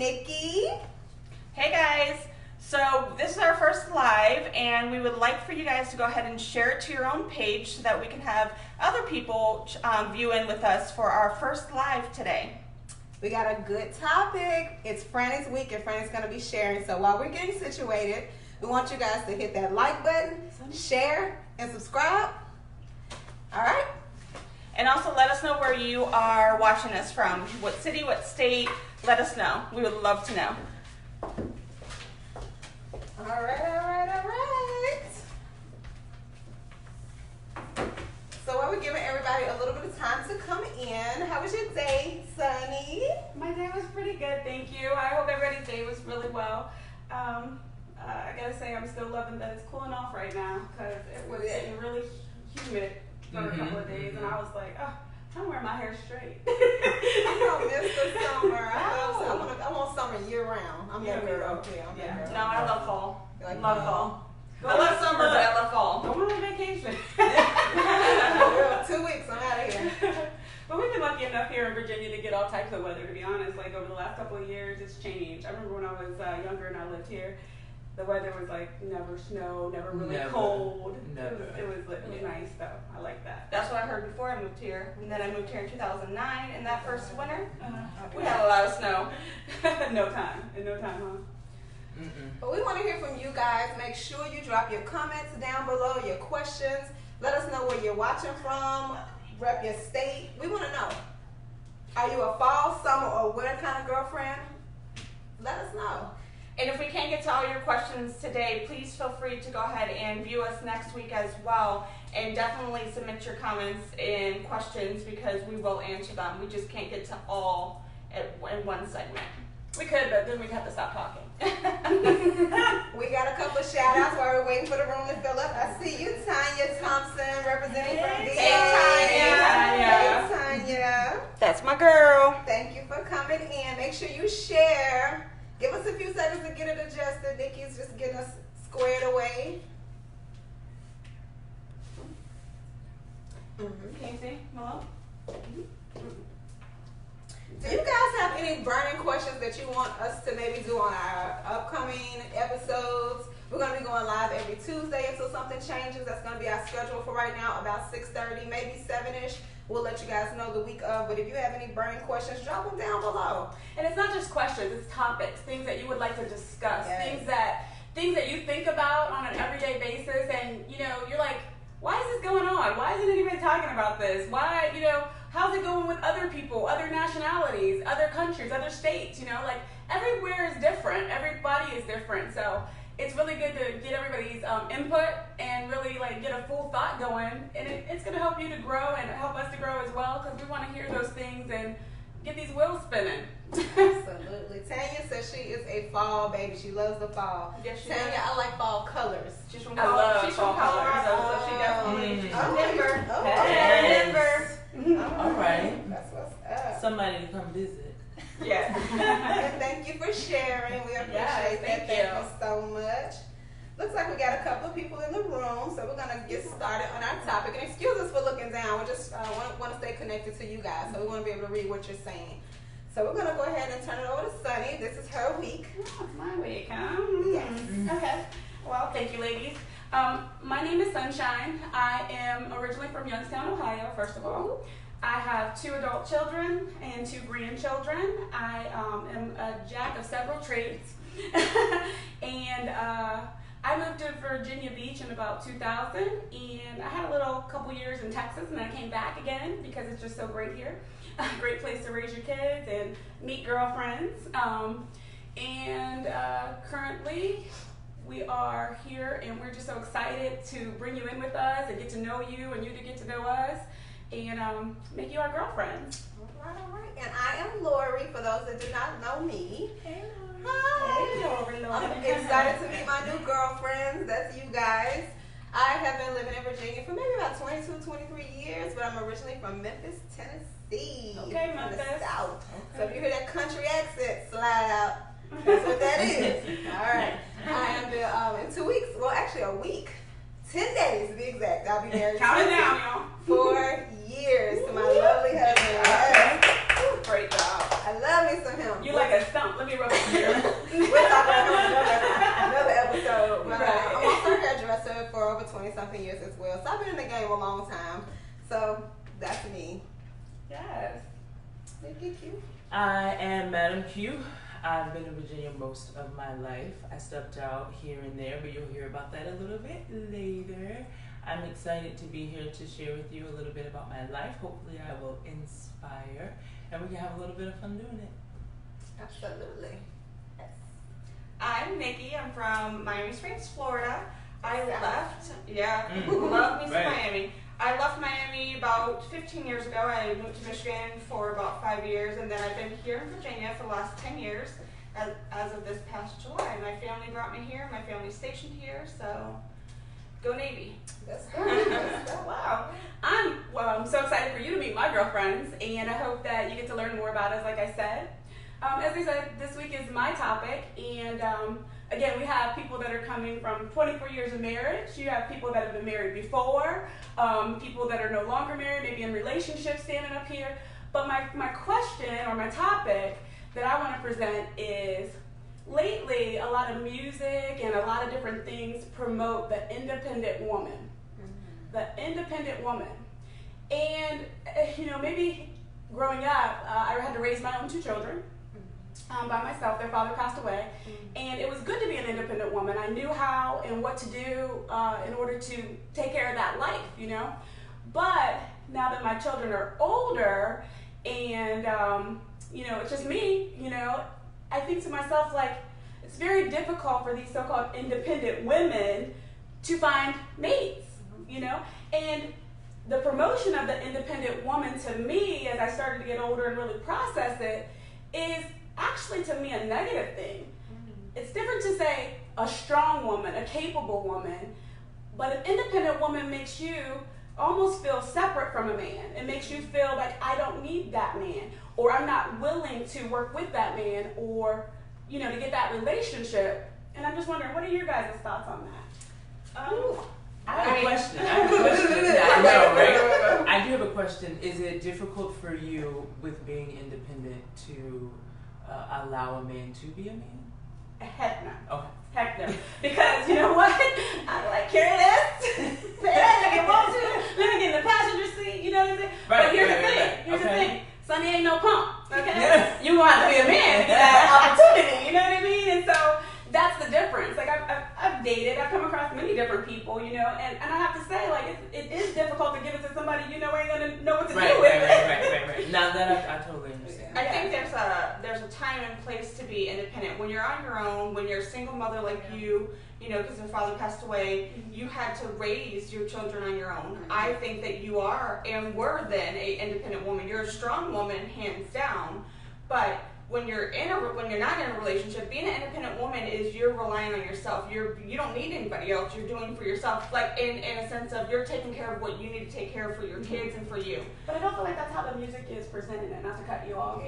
Nikki. Hey guys, so this is our first live and we would like for you guys to go ahead and share it to your own page so that we can have other people view in with us for our first live today. We got a good topic. It's Franny's week and Franny's going to be sharing. So while we're getting situated, we want you guys to hit that like button, share, and subscribe. All right? And also let us know where you are watching us from. What city, what state, let us know. We would love to know. All right. So while we're giving everybody a little bit of time to come in, how was your day, Sunny? My day was pretty good, thank you. I hope everybody's day was really well. I gotta say, I'm still loving that it's cooling off right now because it was getting really humid for a couple of days, and I was like, oh, I'm wearing my hair straight. I don't miss the summer. I want summer year round. I'm that girl. Yeah. No, I love fall. Like love fall. I love summer, but I love fall. Go on vacation. 2 weeks, I'm out of here. But we've been lucky enough here in Virginia to get all types of weather, to be honest. Like over the last couple of years, it's changed. I remember when I was younger and I lived here, the weather was like never snow, never really cold. Never. It was nice though. I like that. That's what I heard before I moved here. And then I moved here in 2009, and that first winter, we had a lot of snow. In no time, huh? But we want to hear from you guys. Make sure you drop your comments down below, your questions. Let us know where you're watching from. Rep your state. We want to know. Are you a fall, summer, or winter kind of girlfriend? Let us know. And if we can't get to all your questions today, please feel free to go ahead and view us next week as well. And definitely submit your comments and questions because we will answer them. We just can't get to all in one segment. We could, but then we'd have to stop talking. We got a couple of shout outs while we're waiting for the room to fill up. I see you, Tanya Thompson, representing from VA. Hey, Tanya. That's my girl. Thank you for coming in. Make sure you share. Give us a few seconds to get it adjusted. Nikki's just getting us squared away. Can you see, Malone? Do you guys have any burning questions that you want us to maybe do on our upcoming episodes? We're going to be going live every Tuesday until something changes. That's going to be our schedule for right now, about 6:30, maybe 7-ish. We'll let you guys know the week of. But if you have any burning questions, drop them down below. And it's not just questions, it's topics, things that you would like to discuss, Yes. things that you think about on an everyday basis, and you're like, why is this going on? Why isn't anybody talking about this? Why, how's it going with other people, other nationalities, other countries, other states? Like everywhere is different. Everybody is different. So it's really good to get everybody's input and really like get a full thought going. And it's going to help you to grow and help us to grow as well because we want to hear those things and get these wheels spinning. Absolutely. Tanya says she is a fall baby. She loves the fall. Yes, she Tanya, does. I like fall colors. She's from I love She's from fall Colorado, colors. so she definitely. Denver. Oh, Yes. Denver. All right. That's what's up. Somebody to come visit. Yeah. And thank you for sharing. We appreciate Yes, that. thank you. Thank you so much. Looks like we got a couple of people in the room, so we're going to get started on our topic. And excuse us for looking down. We just want to stay connected to you guys, so we want to be able to read what you're saying. So we're going to go ahead and turn it over to Sunny. This is her week. Oh, it's my week, huh? Yes. Okay. Well, thank you, ladies. My name is Sunshine. I am originally from Youngstown, Ohio, first of all. I have 2 adult children and 2 grandchildren. I am a jack of several trades. And I moved to Virginia Beach in about 2000, and I had a little couple years in Texas, and then I came back again because it's just so great here. A great place to raise your kids and meet girlfriends. Currently, we are here, and we're just so excited to bring you in with us and get to know you, and you to get to know us, and make you our girlfriends. All right. And I am Lori, for those that do not know me. Hey, Hi. Lori. I'm excited to meet my new girlfriends. That's you guys. I have been living in Virginia for maybe about 22, 23 years, but I'm originally from Memphis, Tennessee. Okay, from Memphis. the South. So if you hear that country accent, slide out. That's what that is. All right. I am in 2 weeks, well, actually a week, 10 days to be exact. I'll be married. Count it down, y'all. 4 years to my lovely husband. Yes. Great job. I love me some him. You like a stump. Let me rub it So that's me. Yes. Thank you. I am Madam Q. I've been in Virginia most of my life. I stepped out here and there, but you'll hear about that a little bit later. I'm excited to be here to share with you a little bit about my life. Hopefully I will inspire and we can have a little bit of fun doing it. Absolutely. I'm Nikki. I'm from Miami Springs, Florida. I left. Mm. Love me some Right. Miami. I left Miami about 15 years ago. I moved to Michigan for about 5 years, and then I've been here in Virginia for the last 10 years as of this past July. My family brought me here. My family's stationed here, so go Navy. That's good. Wow. I'm so excited for you to meet my girlfriends, and I hope that you get to learn more about us, like I said. As I said, this week is my topic, and again, we have people that are coming from 24 years of marriage. You have people that have been married before, people that are no longer married, maybe in relationships standing up here. But my question or my topic that I want to present is, lately, a lot of music and a lot of different things promote the independent woman. The independent woman. And, maybe growing up, I had to raise my own 2 children. By myself. Their father passed away, and it was good to be an independent woman. I knew how and what to do in order to take care of that life, But now that my children are older, and it's just me, I think to myself, like, it's very difficult for these so-called independent women to find mates, and the promotion of the independent woman to me, as I started to get older and really process it, is actually to me a negative thing. It's different to say a strong woman, a capable woman, but an independent woman makes you almost feel separate from a man. It makes you feel like I don't need that man, or I'm not willing to work with that man, or to get that relationship. And I'm just wondering, what are your guys' thoughts on that? I have a question. I know, right? I do have a question. Is it difficult for you with being independent to allow a man to be a man? Heck no. Okay. Heck no. Because you know what? I like carry this. If you want to, let me get in the passenger seat. You know what I'm saying? Right, but here's right, the thing. right. Here's the Okay. thing. Sonny ain't no pump. Okay. Yes. You gonna have to be a man to get that opportunity. You know what I mean? And so that's the difference. Like I've dated. I've come across many different people. And I have to say, like, it is difficult to give it to somebody ain't gonna know what to do with it. Right. Now that I totally understand. I think there's a time and place to be independent. When you're on your own, when you're a single mother like you, because your father passed away, you had to raise your children on your own. I think that you are and were then a independent woman. You're a strong woman, hands down. But when you're not in a relationship, being an independent woman is you're relying on yourself. You don't need anybody else. You're doing for yourself, like in a sense of you're taking care of what you need to take care of for your kids and for you. But I don't feel like that's how the music is presenting it. Not to cut you off,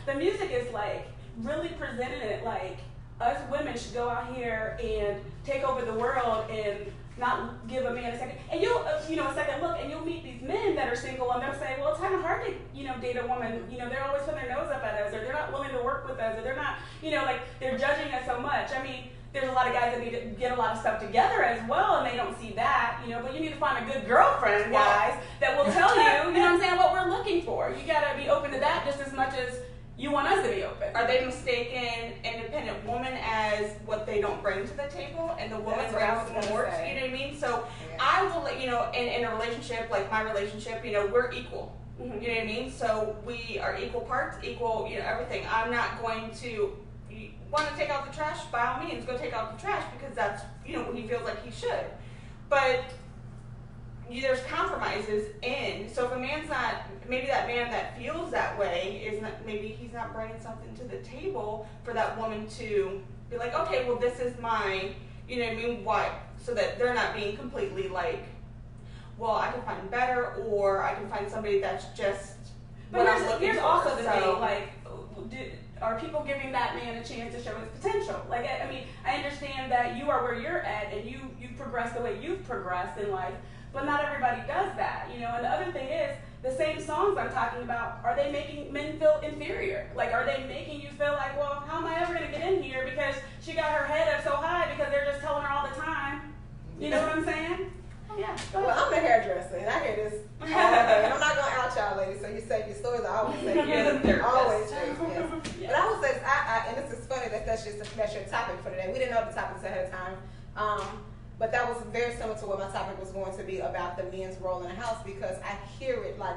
the music is like really presenting it like us women should go out here and take over the world and not give a man a second. And you'll, a second look, and you'll meet these men that are single, and they'll say, well, it's kind of hard to, date a woman. They're always putting their nose up at us, or they're not willing to work with us, or they're not, like they're judging us so much. I mean, there's a lot of guys that need to get a lot of stuff together as well, and they don't see that, but you need to find a good girlfriend, guys, that will tell you, what I'm saying, what we're looking for. You gotta be open to that just as much as you want us to be open. Are they mistaken independent woman as what they don't bring to the table, and the woman brings more? You know what I mean? So I will let in a relationship like my relationship, we're equal. Mm-hmm. You know what I mean? So we are equal parts, equal, everything. I'm not going to want to take out the trash. By all means, go take out the trash because that's what he feels like he should. But there's compromises in. So if a man's not, maybe that man that feels that way is not, maybe he's not bringing something to the table for that woman to be like, okay, well, this is my, why? So that they're not being completely like, well, I can find better, or I can find somebody that's just but what I'm looking here's for. Also the thing, like, are people giving that man a chance to show his potential? Like, I mean, I understand that you are where you're at, and you've progressed the way you've progressed in life, but not everybody does that, And the other thing is, the same songs I'm talking about, are they making men feel inferior? Like, are they making you feel like, well, how am I ever going to get in here because she got her head up so high because they're just telling her all the time? You know what I'm saying? Yeah. Well, I'm a hairdresser, and I hear this all time. But that was very similar to what my topic was going to be about the men's role in the house, because I hear it like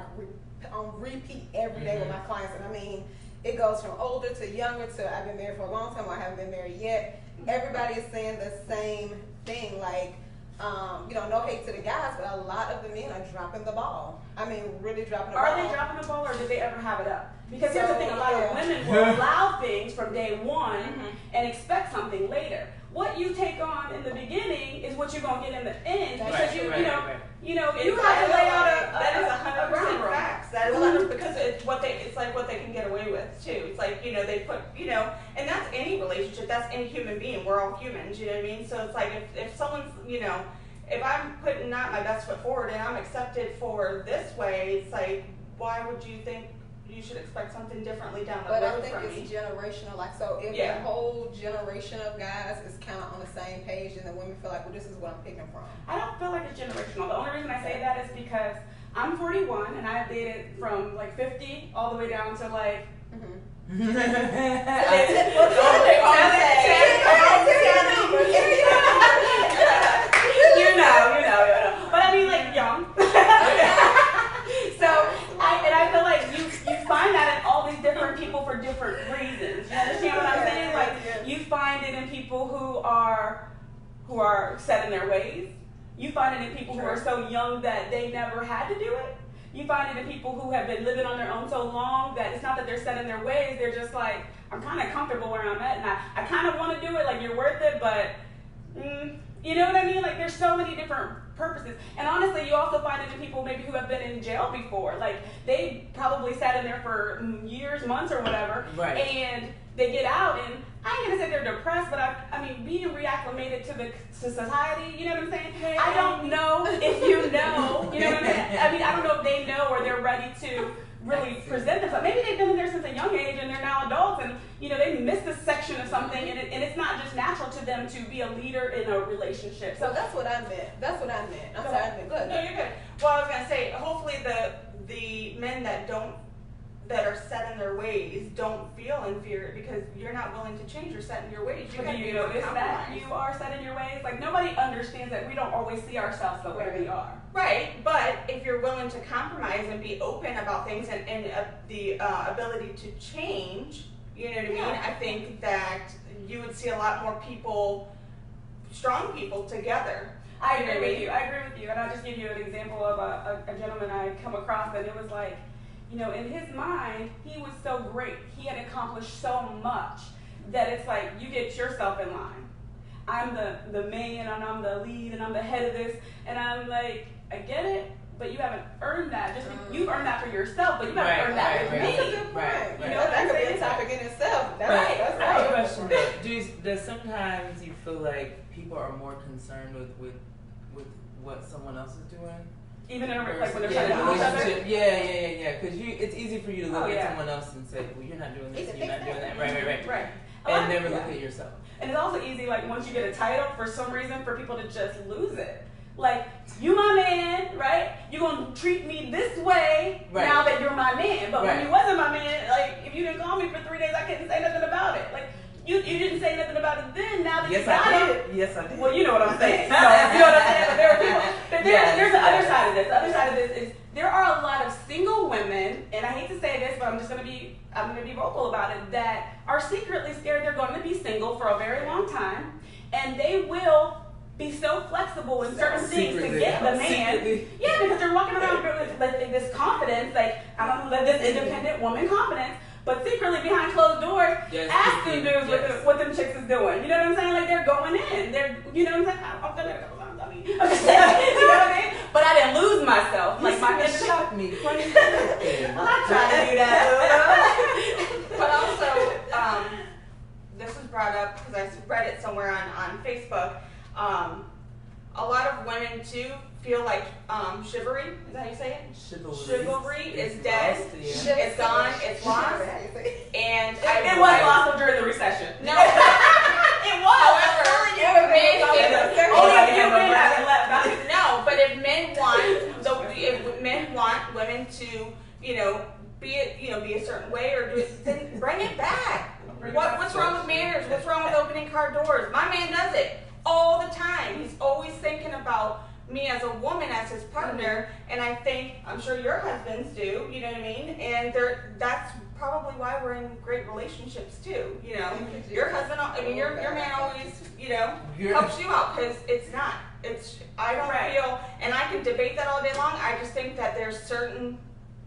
on repeat every day with my clients. And I mean, it goes from older to younger to I've been married for a long time or I haven't been married yet. Everybody is saying the same thing, like, no hate to the guys, but a lot of the men are dropping the ball. I mean, really dropping the ball. Are they dropping the ball, or did they ever have it up? Because here's the thing, a lot of women will allow things from day one and expect something later. What you take on in the beginning is what you're going to get in the end, because you have to lay out that is a 100% facts. That is 100%, because it's like what they can get away with too. It's like, they put, and that's any relationship, that's any human being. We're all humans, you know what I mean? So it's like if someone's, if I'm putting not my best foot forward and I'm accepted for this way, it's like, why would you think you should expect something differently down the road from me? But I think it's generational. Like, so if the whole generation of guys is kind of on the same page, and the women feel like, well, this is what I'm picking from. I don't feel like it's generational. The only reason I say that is because I'm 41 and I've dated from like 50 all the way down to like. But I mean, like, young. I feel like you find that in all these different people for different reasons. You understand what I'm saying? Like, you find it in people who are set in their ways. You find it in people who are so young that they never had to do it. You find it in people who have been living on their own so long that it's not that they're set in their ways. They're just like, I'm kind of comfortable where I'm at, and I kind of want to do it. Like, you're worth it, but you know what I mean? Like, there's so many different purposes. And honestly, you also find it in people maybe who have been in jail before. Like, they probably sat in there for years, months, or whatever, and they get out, and I ain't gonna say they're depressed, but I mean, being reacclimated to society, you know what I'm saying? I don't know if you know what I mean? I mean, I don't know if they know or they're ready to really present themselves. Maybe they've been in there since a young age and they're now adults, and they missed a section of something, and it's not just natural to them to be a leader in a relationship. So that's what I meant. I'm sorry, I meant good. No, you're good. Well, I was gonna say, hopefully the men that are set in their ways don't feel inferior because you're not willing to change or set in your ways. Do you notice that you are set in your ways? Like, nobody understands that we don't always see ourselves the way we are. Right, but if you're willing to compromise and be open about things and the ability to change, you know what I mean? I think that you would see a lot more people, strong people together. I agree with you. And I'll just give you an example of a gentleman I come across, and it was like, in his mind, he was so great. He had accomplished so much that it's like, you get yourself in line. I'm the man, and I'm the lead, and I'm the head of this. And I'm like, I get it, but you haven't earned that. You've earned that for yourself, but you haven't earned that with me. That's a good point. That could be a topic in itself. That's I have a question though. Does sometimes you feel like people are more concerned with what someone else is doing? Even in like when they're trying to do each other? Yeah. Because it's easy for you to look at someone else and say, well, you're not doing this, you're not doing that. Right. And never look at yourself. And it's also easy, like, once you get a title, for some reason, for people to just lose it. Like, you my man, right? You're going to treat me this way now that you're my man. But when you wasn't my man, like, if you didn't call me for 3 days, I couldn't say nothing about it. Like, you didn't say nothing about it then. Now that you got it. Yes, I did. Well, you know what I'm saying. You know what I'm saying? But there are people. But there's the other side of this. The other side of this is there are a lot of single women, and I hate to say this, but I'm gonna be vocal about it, that are secretly scared they're going to be single for a very long time, and they will be so flexible in certain things to get the man. Yeah, because they're walking around with this confidence, like, I don't know, this independent woman confidence. But secretly behind closed doors, asking dudes what them chicks is doing. You know what I'm saying? Like, they're going in. You know what I'm saying? I'm gonna you know what I mean? But I didn't lose myself. Like, my shocked me. I'm not trying to do that. But also, this was brought up because I read it somewhere on Facebook. A lot of women too feel like chivalry, is that how you say it? Chivalry is dead. It's gone. It's lost. And it was lost during the recession. No, it was. However, no, but if men want women to, be a certain way or do it, then bring it back. What's wrong with manners? What's wrong with opening car doors? My man does it all the time. He's always thinking about me as a woman, as his partner, and I'm sure your husbands do, you know what I mean? And that's probably why we're in great relationships too, you know? Your husband, your man always, helps you out, because I don't feel, and I can debate that all day long, I just think that there's certain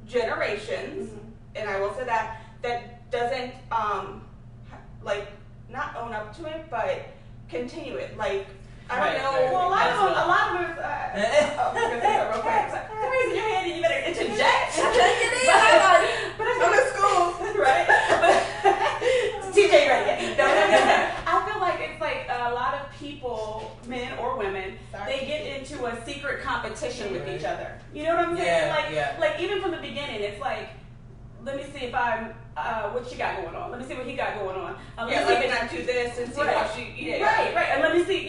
generations, and I will say that doesn't, not own up to it, but continue it, I don't know. Well, a lot of them. I was gonna say that real quick. You're raising your hand and you better interject. But I'm in school, right? TJ, ready? No. I feel like it's like a lot of people, men or women, they get into a secret competition with each other. You know what I'm saying? Like even from the beginning, it's like, let me see if I'm. What she got going on? Let me see what he got going on. Let me see if I do this and see how she. Right. And let me see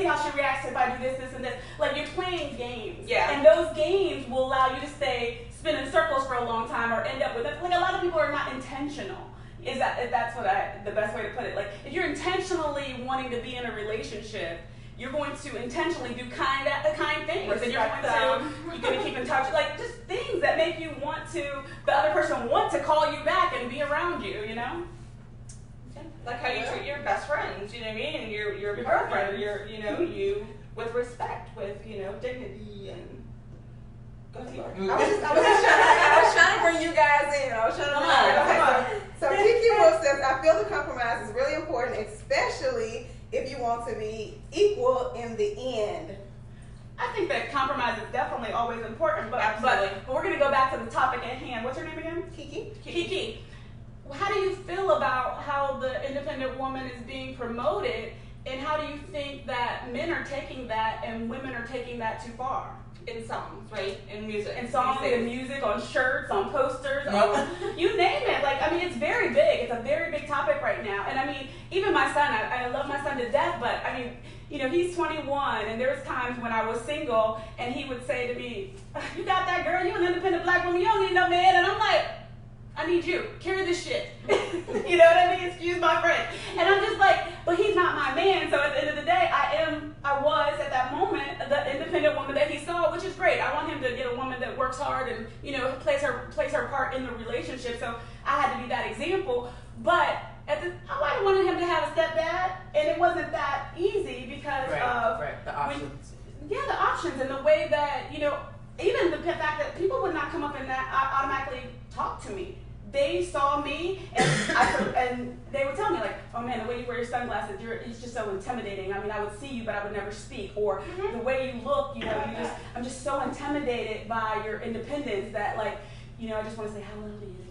how she reacts if I do this, and this. Like, you're playing games. Yeah. And those games will allow you to spin in circles for a long time, or end up with it. Like, a lot of people are not intentional. That's the best way to put it. Like, if you're intentionally wanting to be in a relationship, you're going to intentionally do kind things. And you're going to keep in touch, like just things that make you the other person want to call you back and be around you, you know? Like how you treat your best friends, you know what I mean? And your partner, you with respect, with, dignity and go deeper. I was trying to bring you guys in. So Kiki Wolf says, I feel the compromise is really important, especially if you want to be equal in the end. I think that compromise is definitely always important, but we're going to go back to the topic at hand. What's your name again? Kiki. How do you feel about how the independent woman is being promoted, and how do you think that men are taking that and women are taking that too far? In songs, right? In music. In songs, in music, on shirts, on posters, you name it. It's very big. It's a very big topic right now. And even my son, I love my son to death, but he's 21, and there's times when I was single, and he would say to me, you got that girl, you an independent black woman, you don't need no man. And I'm like, I need you. Carry this shit. You know what I mean? Excuse my French. And I'm just like, but he's not my man. So at the end of the day, I was at that moment the independent woman that he saw, which is great. I want him to get a woman that works hard and plays her part in the relationship. So I had to be that example. But I wanted him to have a stepdad, and it wasn't that easy because of the options. The options and the way that even the fact that people would not come up and automatically talk to me. They saw me, and they would tell me, like, oh man, the way you wear your sunglasses, it's just so intimidating. I would see you, but I would never speak. Or the way you look, I'm just so intimidated by your independence that, I just want to say, how little do you today?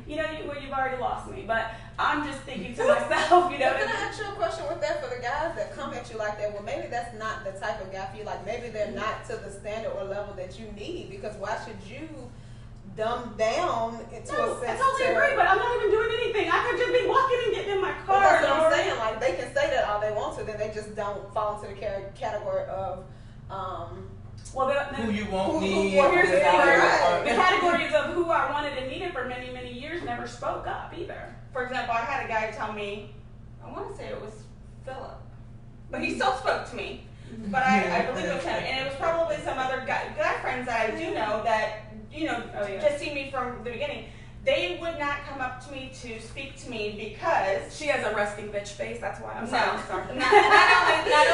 You've already lost me. But I'm just thinking to myself, Can I ask you a question with that for the guys that come at you like that? Well, maybe that's not the type of guy for you. Like, maybe they're not to the standard or level that you need, because why should you dumb down into a sense? I totally agree, but I'm not even doing anything. I could just be walking and getting in my car. Well, that's what I'm saying. Like, they can say that all they want to, then they just don't fall into the category of who you won't need. Here's the thing, the categories of who I wanted and needed for many, many years never spoke up either. For example, I had a guy tell me, I want to say it was Philip, but he still spoke to me. But I believe it was him, and it was probably some other guy friends that I do know that just see me from the beginning. They would not come up to me to speak to me because she has a resting bitch face. That's why I'm sorry. Not only that,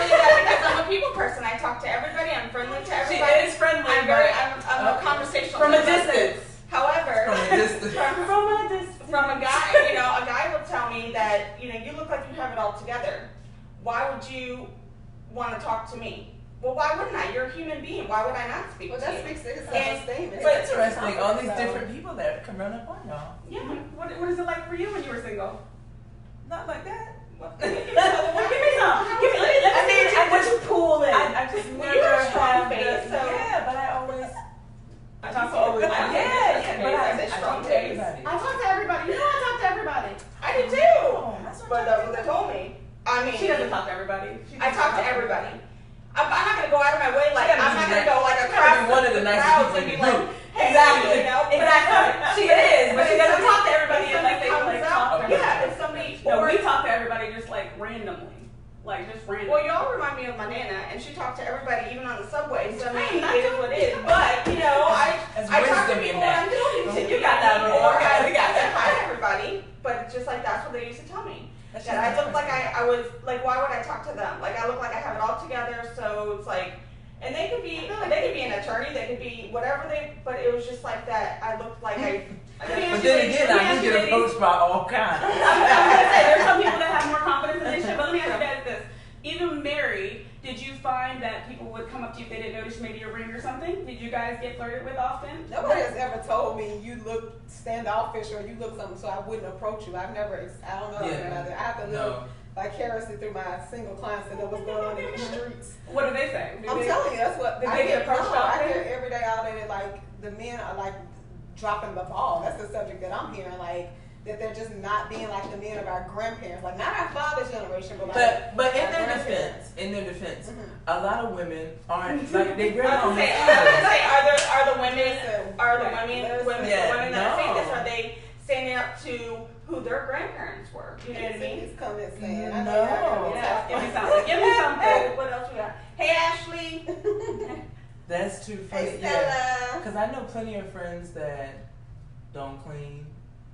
because I'm a people person. I talk to everybody. I'm friendly to everybody. She is friendly. I'm a conversational from a distance. However, from a guy, a guy will tell me that you look like you have it all together. Why would you want to talk to me? Well, why wouldn't I? You're a human being. Why would I not speak to you? Well, that speaks to his self-esteem. It's interesting, all these different people that can run up on y'all. Yeah. What is it like for you when you were single? Not like that. Give me some. Let me see what you pull in. I just never have face. Yeah, but I always. I talk to everybody. I talk to everybody. I talk to everybody. I talk to everybody. I do too. That's what but that's what they told me. She doesn't talk to everybody. I talk to everybody. I'm not gonna go out of my way I'm not gonna go like a crowd. One of the nicest people in the group. Exactly. She is, but she doesn't talk to everybody unless they talk to her. Yeah, if somebody. No, we talk to everybody just randomly. like just random. Well, y'all remind me of my nana, and she talked to everybody, even on the subway. So I mean, it is what it is. But you know, I talk to people when I'm talking to. You got that more. Okay, we got that. Hi, everybody. But it's just like that's what they used to tell me. That I look like I was like, why would I talk to them? Like I look like I have it all together. So it's like, and they could be an attorney, they could be whatever but it was just like that. I looked like I. But then again, I do get approached by all kinds. I'm gonna say there's some people that have more confidence in this shit. But let me ask you guys this: even married, did you find that people would come up to you if they didn't notice maybe a ring or something? Did you guys get flirted with often? Nobody has ever told me you look standoffish or you look something, so I wouldn't approach you. I don't know. Yeah. I have to live vicariously through my single clients to know what's going on in the streets. What do they say? I'm telling you, that's what Did I they get approached often? I hear every day all day that like the men are like dropping the ball. That's the subject that I'm hearing, like that they're just not being like the men of our grandparents, like not our father's generation, but like. But in our their grandparents. defense, a lot of women aren't like they really I don't was have gonna say, are the women Listen, that no. are saying this, are they standing up to who their grandparents were? You know what I mean? He's coming saying, I No. know y'all Yeah, gotta give be me tough. something. Give me something. What else we got? Hey Ashley. That's too funny. Hey Yeah, Stella. because I know plenty of friends that don't clean,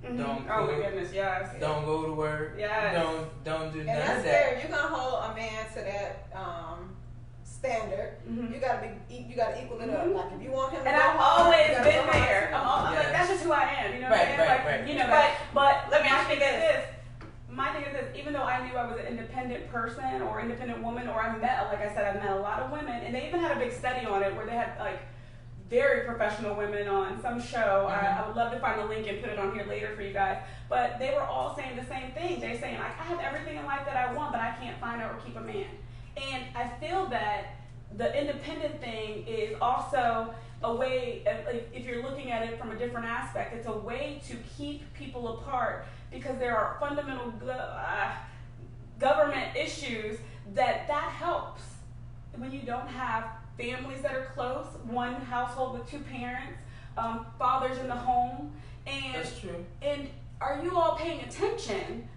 don't Oh my cook, goodness, yes. don't go to work, Yes. don't do And none that's of fair. that. If you're gonna hold a man to that standard, Mhm. you gotta equal it up. Like if you want him to And go I've hard, always you gotta been go hard there. too. I'm like, Yes. that's just who I am. You know what I'm Right, saying? right, Like, right. you know that. But Let me my ask you thing is this. My thing is this. Even though I knew I was an independent person or independent woman, or I met, like I said, I met a lot of women, and they even had a big study on it where they had like very professional women on some show. I would love to find the link and put it on here later for you guys. But they were all saying the same thing. They're saying like, I have everything in life that I want, but I can't find or keep a man. And I feel that the independent thing is also a way, like, if you're looking at it from a different aspect, it's a way to keep people apart because there are fundamental government issues that helps when you don't have families that are close, one household with two parents, fathers in the home, and That's true. and are you all paying attention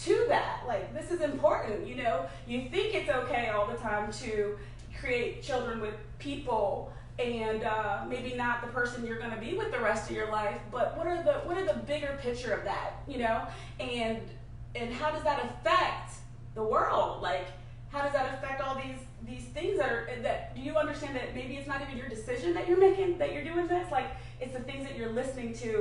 to that? Like, this is important, you know? You think it's okay all the time to create children with people and maybe not the person you're going to be with the rest of your life, but what are the bigger picture of that, you know? And how does that affect the world? Like, how does that affect all these things that do you understand that maybe it's not even your decision that you're making, that you're doing this? Like, it's the things that you're listening to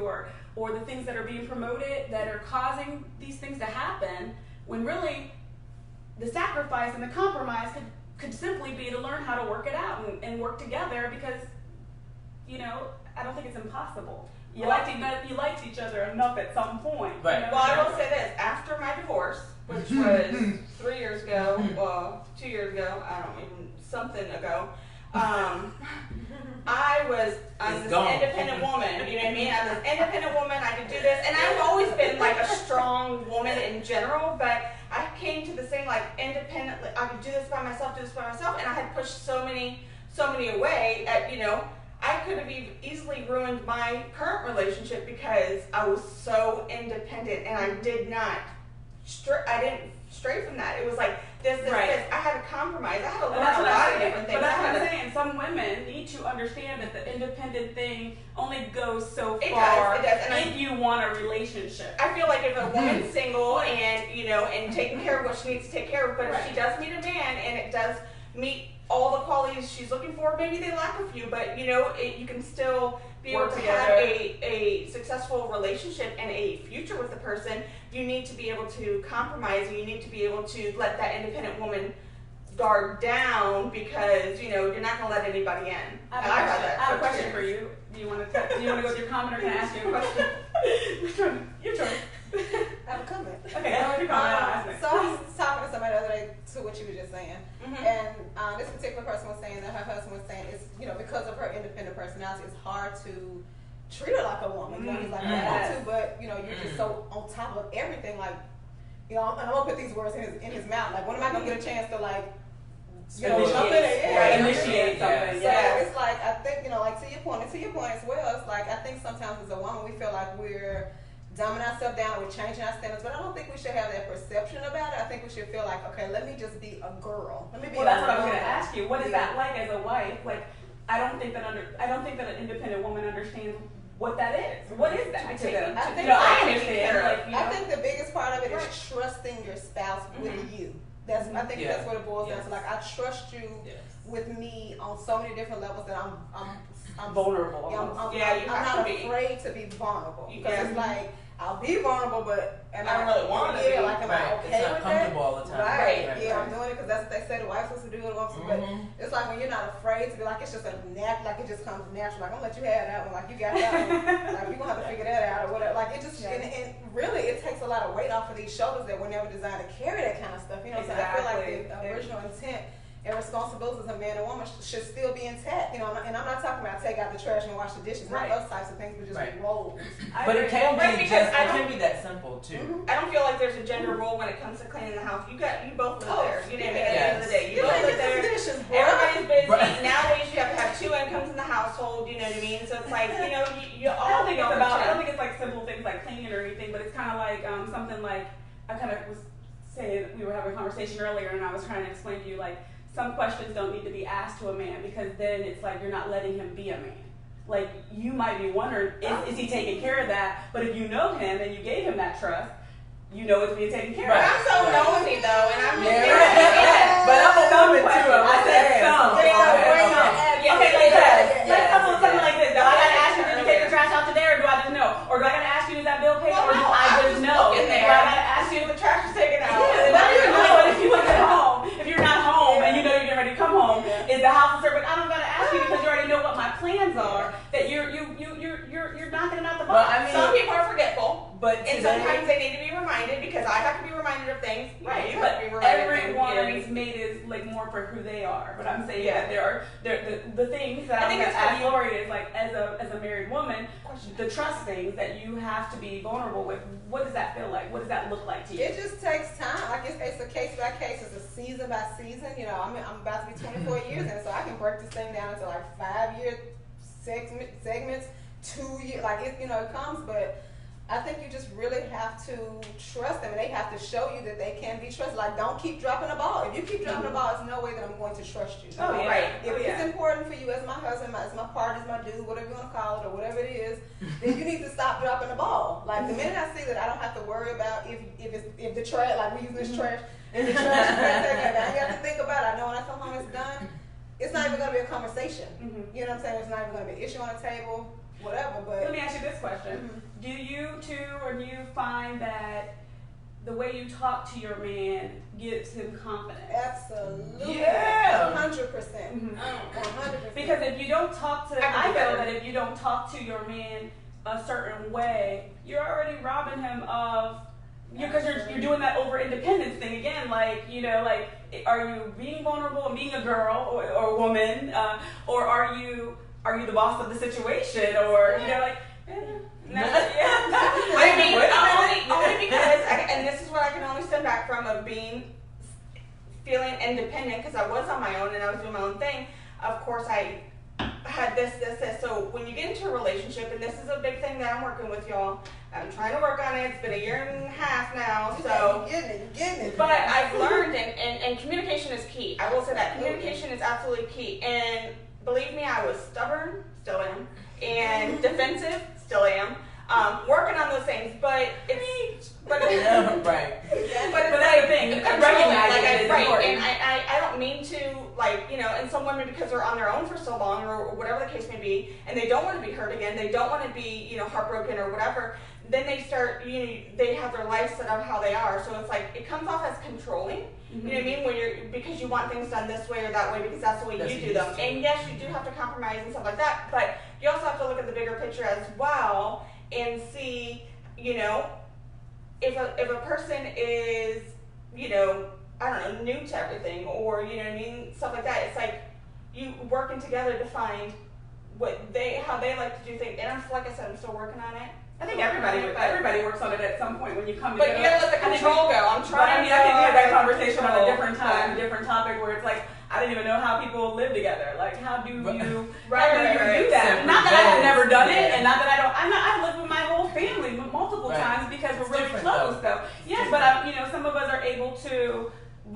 or the things that are being promoted that are causing these things to happen, when really the sacrifice and the compromise could simply be to learn how to work it out and work together, because, you know, I don't think it's impossible. You liked each other enough at some point. Right. You know? Well, I will say this: after my divorce, which was 3 years ago, well, 2 years ago, I don't even something ago. I was this independent woman. You know what I mean? I'm this independent woman. I could do this, and I've always been like a strong woman in general. But I came to the same like independently. I could do this by myself, and I had pushed so many away. I could have easily ruined my current relationship because I was so independent, and I did not. I didn't stray from that. It was like this. I had to compromise. I had to learn a lot of different things. But that's what I'm saying. Some women need to understand that the independent thing only goes so far. It does. And if you want a relationship. I feel like if a woman's single and taking care of what she needs to take care of, but if she does meet a man and it does meet all the qualities she's looking for, maybe they lack a few, but you can still be able to have a successful relationship and a future with the person. You need to be able to compromise, and you need to be able to let that independent woman guard down, because you're not going to let anybody in. I have a question for you. Do you want to go with your comment, or can I ask you a question? Your choice. I have a comment. Okay, go with your comment. So I was talking to somebody the other day to what you were just saying, Mm-hmm. and this particular person was saying that her husband was saying it's because of her independent personality, it's hard to treat her like a woman. He's like, I want to, but you're just so on top of everything. Like, and I'm gonna put these words in his mouth. Like, when am I gonna get a chance to like, initiate something? So it's like, I think like to your point as well. It's like, I think sometimes as a woman we feel like we're dumbing ourselves down, we're changing our standards, but I don't think we should have that perception about it. I think we should feel like, okay, let me just be a girl. Let me be Well, a that's what I was girl. going to ask you. What is that like as a wife? Like, I don't think that an independent woman understands what that is. What is that to them? I think I understand. Like, I think the biggest part of it is trusting your spouse with you. I think that's what it boils down to. Like, I trust you with me on so many different levels that I'm vulnerable. Yeah, I'm not afraid to be vulnerable because it's like I'll be vulnerable, but I don't really want to be. Like, am I okay it's not with comfortable that? all the time. Right. I'm doing it because that's what they say the wife's supposed to do it. But it's like when you're not afraid to be like, it's just like it just comes natural. Like, I'm gonna let you have that one. Like, you got that one. Like, we're gonna have to figure that out or whatever. Like, it just and really it takes a lot of weight off of these shoulders that were never designed to carry that kind of stuff. You know, so I feel like the original intent and responsibilities as a man and woman should still be intact, you know. And I'm not talking about take out the trash and wash the dishes, not those types of things, but just roles. But it can be because it can be that simple too. I don't feel like there's a gender role when it comes to cleaning the house. You both live there. You know, at the end of the day, you both live there. Everybody's busy. Nowadays, you have to have 2 incomes in the household. You know what I mean? So it's like, you know, you all. I don't think it's like simple things like cleaning or anything, but it's kind of like something like I kind of was saying. We were having a conversation earlier, and I was trying to explain to you like. Some questions don't need to be asked to a man because then it's like you're not letting him be a man. Like, you might be wondering, is he taking care of that? But if you know him and you gave him that trust, you know it's being taken care of. I'm so nosy though, and I'm just but I'm a woman too. I said some. Okay, like that. Let's couple something like this. Do I gotta ask you, did you take the trash out today, or do I just know? Or do I gotta ask you, is that bill paid, or do I just know? Do I gotta ask you if the trash is taken out? But if you look at home, if you're not home and you know you're getting ready to come home, is the house servant? I don't gotta ask you because you already know what my plans are. That you're knocking it out the box. Well, I mean, some people are forgetful, and today, sometimes they need to be reminded because I have to be reminded of things. Right, You but have to be reminded everyone's made is like more for who they are. But I'm saying that there are the things that I I'm think gonna it's ask Lori is like as a married woman, the trust things that you have to be vulnerable with. What does that feel like? What does that look like to you? It just takes time. Like it's a case by case. It's a season by season. You know, I'm about to be 24 years in, so I can break this thing down into like 5-year segments, 2 years. Like it comes, but. I think you just really have to trust them, and they have to show you that they can be trusted. Like, don't keep dropping the ball. If you keep dropping the ball, there's no way that I'm going to trust you. Oh, yeah. Right. If it's important for you as my husband, as my partner, as my dude, whatever you want to call it, or whatever it is, then you need to stop dropping the ball. Like, the minute I see that I don't have to worry about if the trash, like we use this trash, if the trash is being taken out, I ain't have to think about it. I know when I come home it's done. It's not even going to be a conversation. You know what I'm saying? It's not even going to be an issue on the table. Whatever, but let me ask you this question: do you find that the way you talk to your man gives him confidence? Absolutely, 100%, 100%. Because if you don't talk to, I feel that if you don't talk to your man a certain way, you're already robbing him of. Because you're doing that over independence thing again, like are you being vulnerable and being a girl or woman, or are you the boss of the situation, or I mean, only because, and this is what I can only stand back from of feeling independent because I was on my own and I was doing my own thing. Of course, I had this. So when you get into a relationship, and this is a big thing that I'm working with y'all. I'm trying to work on it. It's been a year and a half now, so. You're getting it. But I've learned, and communication is key. I will say that communication is absolutely key. And believe me, I was stubborn, still am, and defensive, still am. Working on those things, but it's right. But that's the thing. And I don't mean to and some women, because they're on their own for so long or whatever the case may be, and they don't want to be hurt again, they don't want to be heartbroken or whatever. Then they start they have their life set up how they are, so it's like it comes off as controlling. You know what I mean? When because you want things done this way or that way because that's the way you do them. And yes, you do have to compromise and stuff like that, but you also have to look at the bigger picture as well and see, if a person is, I don't know, new to everything, or stuff like that. It's like you working together to find how they like to do things. And like I said, I'm still working on it. I think everybody works on it at some point when you come together. But you gotta let the control go. I'm trying. I can have that conversation on a different time, a different topic where it's like I didn't even know how people live together. Like how do you do that? Not that I have never done it, and not that I've lived with my whole family multiple times.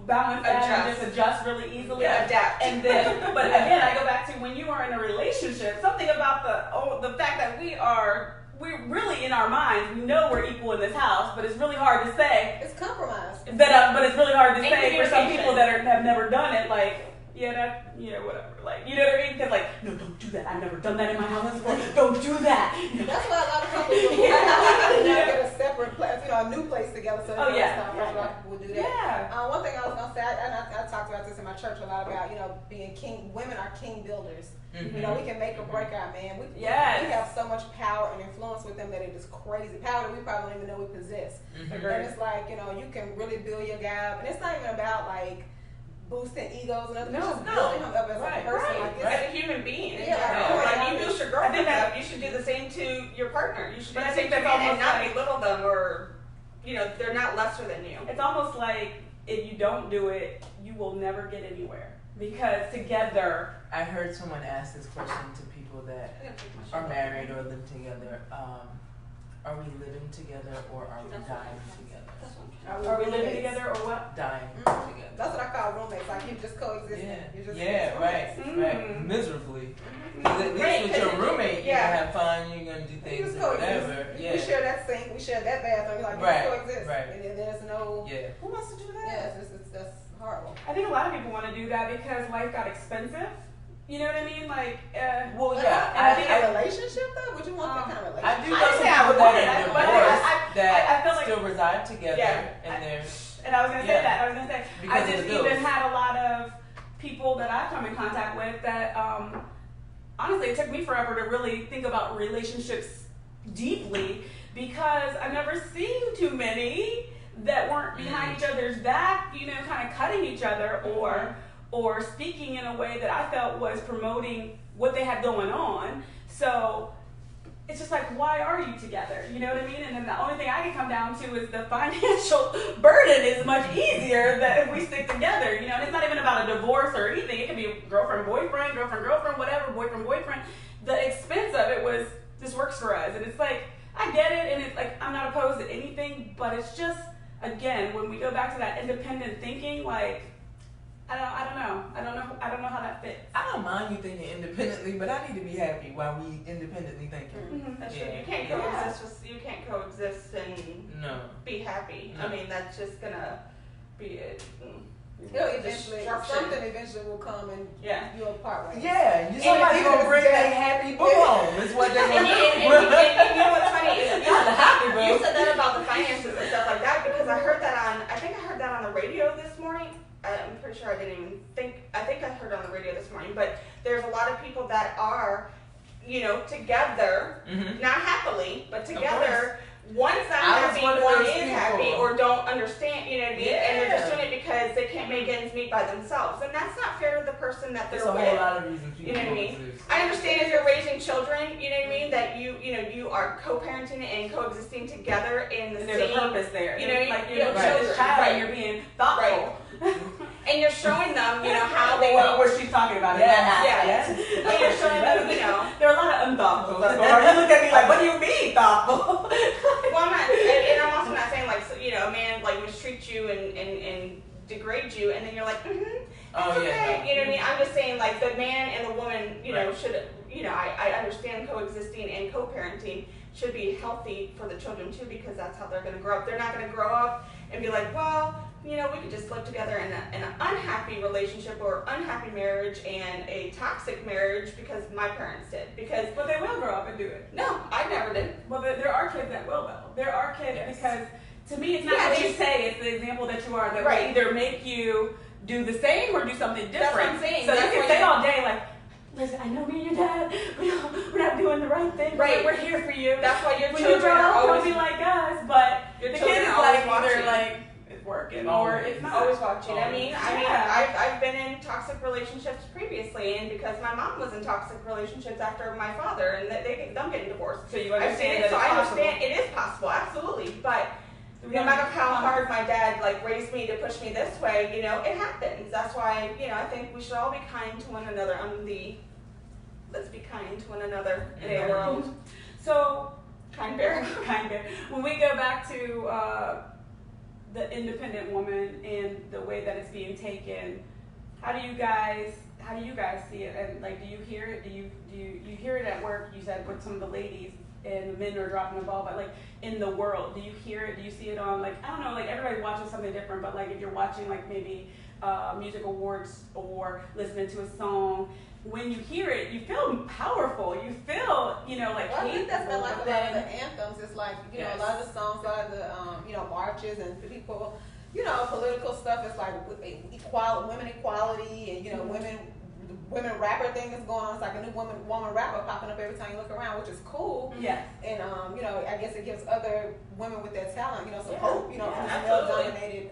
balance that and Adjust. just adjust really easily. Yeah, adapt. And then, but again, I go back to when you are in a relationship, something about the fact that we're really in our minds, we know we're equal in this house, but it's really hard to say. It's compromise. But it's really hard to And say for some communication. people that have never done it, like, whatever. Like, you know what I mean? Because, like, no, don't do that. I've never done that in my house before. Don't do that. That's why a lot of couples will get a separate place, a new place together. So Oh, yeah. A lot of people will do that. Yeah. One thing I was gonna say, I talked about this in my church a lot about, being king. Women are king builders. Mhm. We can make or break our man. We Yes. have so much power and influence with them that it is crazy. Power that we probably don't even know we possess. Mhm. And it's like, you can really build your guy up. And it's not even about like boosting egos and other No, it's just no. building him up as Right, a person. Right, Like, as a human being. in Yeah, general. right. Like you boost your I girlfriend think that- up, you should do the same to your partner. You should do But I the same think to that's men and almost not like- belittle them or, they're not lesser than you. It's almost like if you don't do it, you will never get anywhere. Because together, I heard someone ask this question to people that are married or live together. Are we living together or are we dying together? are we living together or what? Dying Mhm. together. That's what I call roommates. Like you just coexisting. Yeah, You're just yeah, right, Mm. right. Miserably. 'Cause at least Right, with 'cause your it- roommate, yeah. you're gonna have fun. You're gonna do You things just or coexist. whatever. Yeah, We share that sink. We share that bathroom. You're like, you Right, just coexist. right. And then there's no. yeah. Who wants to do that? Yeah, that's horrible. I think a lot of people want to do that because life got expensive. You know what I mean? Like, Well, But yeah. and I think a relationship though. Would you want that kind of I relationship? do I know some say I people would, that are but divorced I that feel like- still reside together Yeah, and they're and I was gonna say Yeah. that. I was gonna say Because I of just the bills. even had a lot of people that I've come in contact with that honestly it took me forever to really think about relationships deeply because I've never seen too many that weren't behind each other's back, kind of cutting each other or speaking in a way that I felt was promoting what they had going on. So it's just like, why are you together? You know what I mean? And then the only thing I can come down to is the financial burden is much easier that if we stick together, and it's not even about a divorce or anything. It could be girlfriend, boyfriend, whatever, boyfriend. The expense of it was, this works for us. And it's like, I get it. And it's like, I'm not opposed to anything, but it's just, again, when we go back to that independent thinking, like, I don't know how that fits. I don't mind you thinking independently, but I need to be happy while we independently thinking. Mm-hmm. That's Yeah. true. You can't Yeah. coexist and No. be happy. No. I mean, that's just gonna be it. Eventually, something eventually will come and Yeah. you'll part ways. Yeah, And somebody even gonna if bring it's that death. happy boo home. Is what they're And gonna you do. know what's funny is Not the happy boo. you said that about the finances and stuff like that because I heard that on the radio this morning. I'm pretty sure I didn't even think. I think I heard it on the radio this morning. But there's a lot of people that are, together, Mhm. not happily, but Of together. One's not I was happy, one of one those is people. happy, or don't understand. You know what I mean? And they're just Yeah. doing it because they can't make ends meet by themselves, and that's not fair to the person that There's they're a with. whole lot of reasons people You know what I mean? coexist. I understand if you're raising children, you know what I mean, that you are co-parenting and coexisting together in the And there's a same, purpose there. you know, like you you're have looking at this children, child right. and you're being thoughtful. and you're showing them, how they what she's talking about. Yes, Yeah. yes. and you're showing them, There are a lot of unthoughtful. Or you look at me like, what do you mean thoughtful? well, I'm not, and I'm also not saying like, a man like mistreats you and degrades you, and then you're like, that's Oh, okay. yeah, no. You know what I mean? I'm just saying like the man and the woman, Right. should, I understand coexisting and co-parenting should be healthy for the children too, because that's how they're going to grow up. They're not going to grow up and be like, well, we could just live together in an unhappy relationship or unhappy marriage and a toxic marriage because my parents did. Because But they will grow up and do it. no, I never did. Well, there are kids that will, though. There are kids Yes. because, to me, it's not Yeah, what they- you say, it's the example that you are that Right. will either make you do the same or do something different. That's what I'm saying. So That's you can what say you- all day, like, listen, I know me and your dad, we're not doing the right thing, Right. we're here for you. That's why your When you children grow are up, don't always be like us, but Your the children kid is are always like, either watching. like, it's working or it's not. always watching. Yeah. I've been in toxic relationships previously, and because my mom was in toxic relationships after my father, and them getting divorced. So you I've seen understand it, that so it's I possible. understand it is possible, absolutely. But We no have matter to how come- hard my dad raised me to push me this way, it happens. That's why I think we should all be kind to one another. Let's be kind to one another in the Yeah. So, kind bear. kind of. When we go back to the independent woman and the way that it's being taken. How do you guys see it? And like, do you hear it? Do you hear it at work? You said with some of the ladies and the men are dropping the ball, but like in the world, do you hear it? Do you see it on, like, I don't know, like everybody's watching something different, but like if you're watching like maybe music awards or listening to a song, when you hear it, you feel powerful. You feel, like I think that's been like a lot of the then, anthems. It's like, Yes. a lot of the songs, a lot of the, marches and people, political stuff. It's like equality, women equality, and, women rapper thing is going on. It's like a new woman rapper popping up every time you look around, which is cool. yes. And, I guess it gives other women with that talent, some hope, in absolutely. a male-dominated,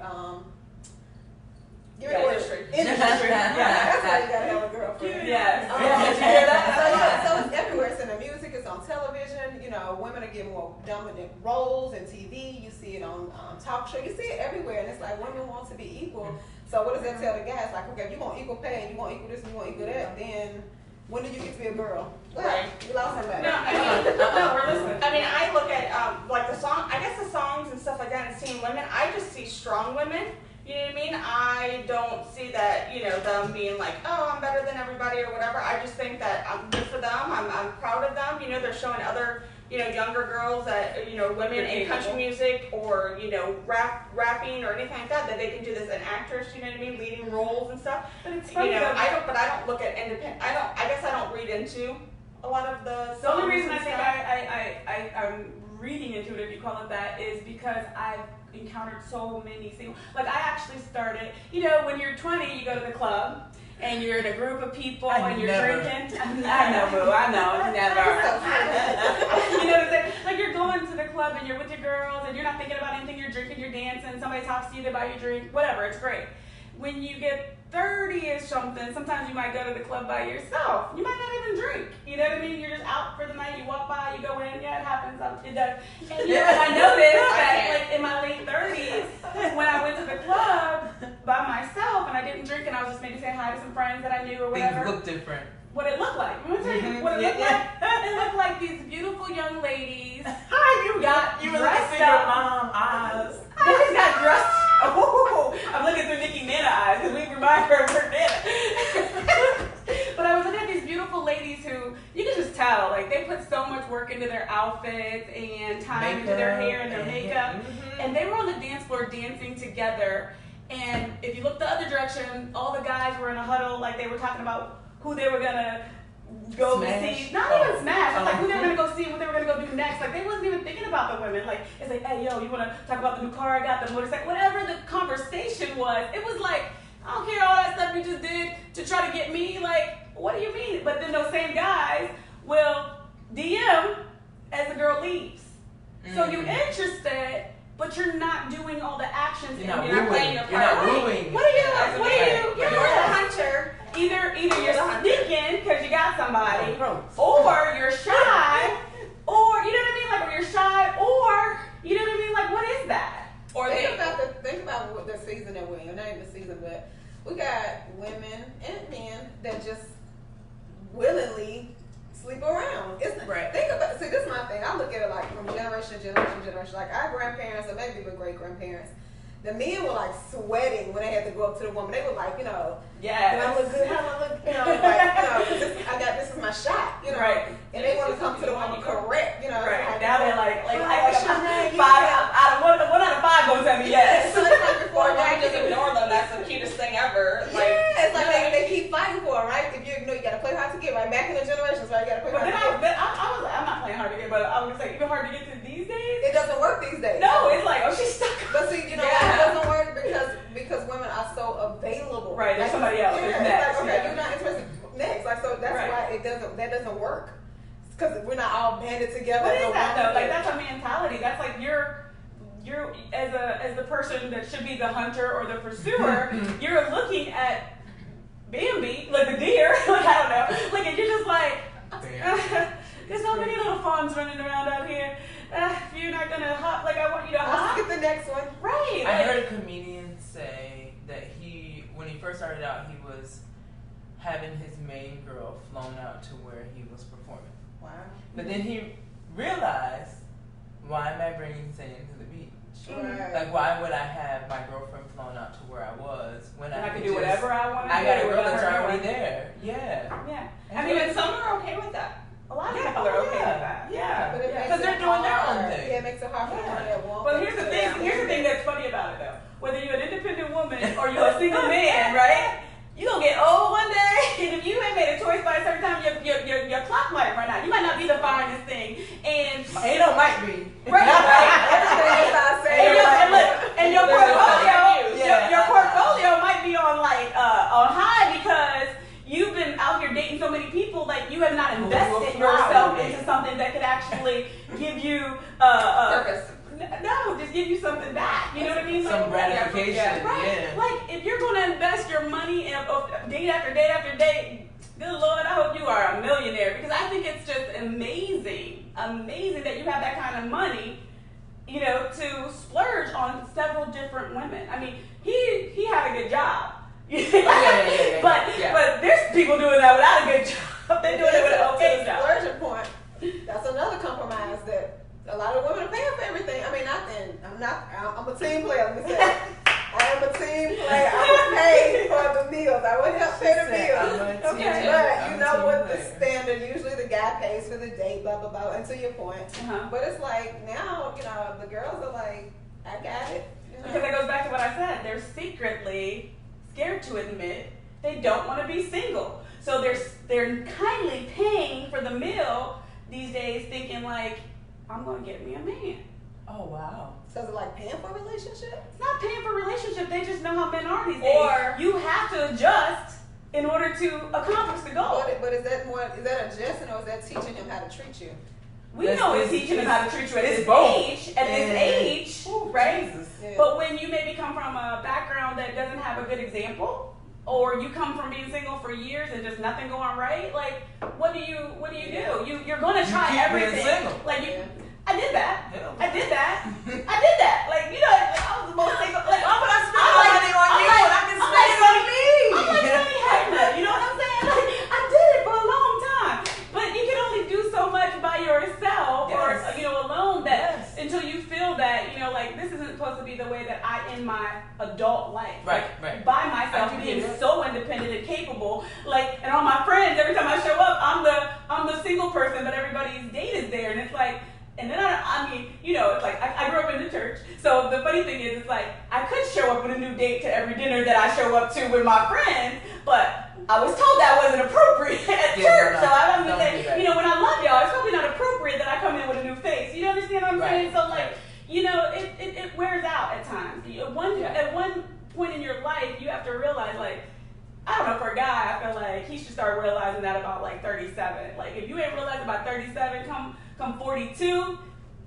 give it a word. Industry. Industry. That's why you gotta have a girlfriend. Yes. Did you hear that? So it's everywhere. It's in the music. It's on television. Women are getting more dominant roles in TV. You see it on talk show. You see it everywhere, and it's like women want to be equal. So what does that tell the guys? Like, okay, if you want equal pay, and you want equal this, and you want equal that, then when do you get to be a girl? Right. You lost somebody. No, we're listening. I mean, I look at like the song. I guess the songs and stuff like that, and seeing women. I just see strong women. You know what I mean? I don't see that, them being like, oh, I'm better than everybody or whatever. I just think that I'm good for them. I'm proud of them. They're showing other, younger girls that, women in country music or, rapping or anything like that they can do this. An actress, you know what I mean? Leading roles and stuff. But it's funny, I don't look at independent. I guess I don't read into a lot of the songs. The only reason I and think I'm reading into it, if you call it that, is because I've encountered so many single. Like, I actually started, when you're 20, you go to the club and you're in a group of people and you're drinking. I know, boo. I know. Never. You know what I'm saying? Like, you're going to the club and you're with your girls and you're not thinking about anything. You're drinking, you're dancing. Somebody talks to you, they buy you a drink. Whatever. It's great. When you get 30-ish something, sometimes you might go to the club by yourself. You might not even drink. You know what I mean? You're just out for the night. You walk by, you go in. Yeah, it happens. It does. And I noticed that, like, in my late 30s, when I went to the club by myself and I didn't drink and I was just maybe saying hi to some friends that I knew or whatever. Things look different. What it looked like. I'm gonna tell you what it looked like. It looked like these beautiful young ladies. You were looking through your mom eyes. They just got dressed. Oh, I'm looking through Nikki Nana eyes because we remind her of her Nana. But I was looking at these beautiful ladies who you can just tell, like, they put so much work into their outfits and time into their hair and their makeup. And they were on the dance floor dancing together. And if you look the other direction, all the guys were in a huddle, like they were talking about who they were gonna go see. Not even smash. It's like who they were gonna go see and what they were gonna go do next. Like, they wasn't even thinking about the women. Like, it's like, hey, yo, you wanna talk about the new car I got, the motorcycle, whatever the conversation was. It was like, I don't care all that stuff you just did to try to get me. Like, what do you mean? But then those same guys will DM as the girl leaves. So you're interested, but you're not doing all the actions. You're not playing your part. You're not wooing. What are you? You're the hunter. Either you're sneaking because you got somebody, Gross. or you're shy, or you know what I mean, like, or you're shy, or you know what I mean, like, what is that? Or think about what the season that we're in. Not even the season, but we got women and men that just willingly sleep around. It's right. Think about. See, this is my thing. I look at it like from generation to generation. Like, our grandparents or maybe even great grandparents. The men were like sweating when they had to go up to the woman. They were like, Yeah. do I look good? How do I look? Like, this is my shot, Right. And they want to come to the woman correct, Right. Like, Now they're like what's your name? five out of one out of five gonna tell me yes. So it's like before Or I just ignore them. That's the cutest thing ever. It's like they keep fighting for it, right? If you ignore, you gotta play hard to get, right? Back in the generations, right? You gotta play But hard to then get. I was like, I'm not playing hard to get, but I was gonna say even hard to get to these days. It doesn't work these days. No, it's like, oh, she's stuck. But see, it doesn't work because women are so available. Right, there's somebody else. Yeah, There's it's next. like, okay, you're not interested. Next, like, so that's why that doesn't work. Because we're not all banded together. What is that though? Like, that's a mentality. That's like you're as the person that should be the hunter or the pursuer, you're looking at Bambi, like the deer, like, I don't know, like, and you're just like, there's so many little fawns running around out here. If you're not gonna hop, like, I want you to hop. Let's get the next one. Right. I heard a comedian say that when he first started out, he was having his main girl flown out to where he was performing. Wow. But then he realized, why am I bringing sand to the beach? Right. Like, why would I have my girlfriend flown out to where I was when And I could can do whatever I want to do. I got a girl without that's her already knowing. there. Yeah. Yeah. I mean, and some are okay with that. A lot of Yeah, people are oh, okay yeah. with that. Yeah. But it makes Because it they're doing their own hard. thing. Yeah, it makes it hard for Yeah. one that won't. But here's the thing that's funny about it though. Whether you're an independent woman or you're a single man, right? You're gonna get old one day, and if you ain't made a choice by a certain time, your clock might run out. You might not be the finest thing, and Ain't no might be. right, Everything is not saying. and your portfolio, Yeah. your portfolio might be on on high because you've been out here dating so many people, like you have not invested yourself into something that could actually give you Purpose. no, just give you something back. You know what I mean? Some Like, gratification. yeah, right. Like if you're gonna invest your money in date after date after date, good Lord, I hope you are a millionaire because I think it's just amazing that you have that kind of money, you know, to splurge on several different women. I mean, he had a good job. Yeah. But there's people doing that without a good job. They're doing it with an okay job. Splurging point. That's another compromise that a lot of women are paying for everything. I mean, I'm a team player. Let me say, I am a team player. I will pay for the meals. I will help pay the meals. Okay. But you know what the standard? Usually the guy pays for the date. Blah blah blah. And to your point. Uh-huh. But it's like now, you know, the girls are like, I got it. You know? Because that goes back to what I said. They're secretly scared to admit they don't want to be single. So they're kindly paying for the meal these days, thinking like, I'm going to get me a man. Oh wow. So is it like paying for a relationship? It's not paying for a relationship. They just know how men are these days. Or- you have to adjust in order to accomplish the goal. But is that adjusting or is that teaching him how to treat you? We That's- know it's teaching them how to treat you at it's this both. age. At this age, Ooh, right? Jesus. Yeah. But when you maybe come from a background that doesn't have a good example, or you come from being single for years and just nothing going right, like what do you do? You're gonna You try keep being everything. single. Like you, Yeah. I did that. Hell. I did that. Like you know, I was the most single. Like Why would I spend I'm my like- money on I'm you like- when I can I'm spend like it on me? I'm like Sonny Heckler, you know what I'm saying? Like, I did it for a long time, but you can only do so much by yourself, Yes. or alone. That Yes. until you feel that like this isn't supposed to be the way that I end my adult life. Right, Like, right. by myself, I can being get it. so independent and capable. Like, and all my friends, every time I show up, I'm the single person, but everybody's date is there, and it's like. And then I mean, it's like I grew up in the church. So the funny thing is, it's like I could show up with a new date to every dinner that I show up to with my friends, but I was told that wasn't appropriate at church. No, So I'm don't saying, do that. when I love y'all, it's probably not appropriate that I come in with a new face. You understand what I'm saying? So like, it wears out at times. At one point in your life, you have to realize like. I don't know, for a guy, I feel like he should start realizing that about like 37. Like if you ain't realized about 37, come 42,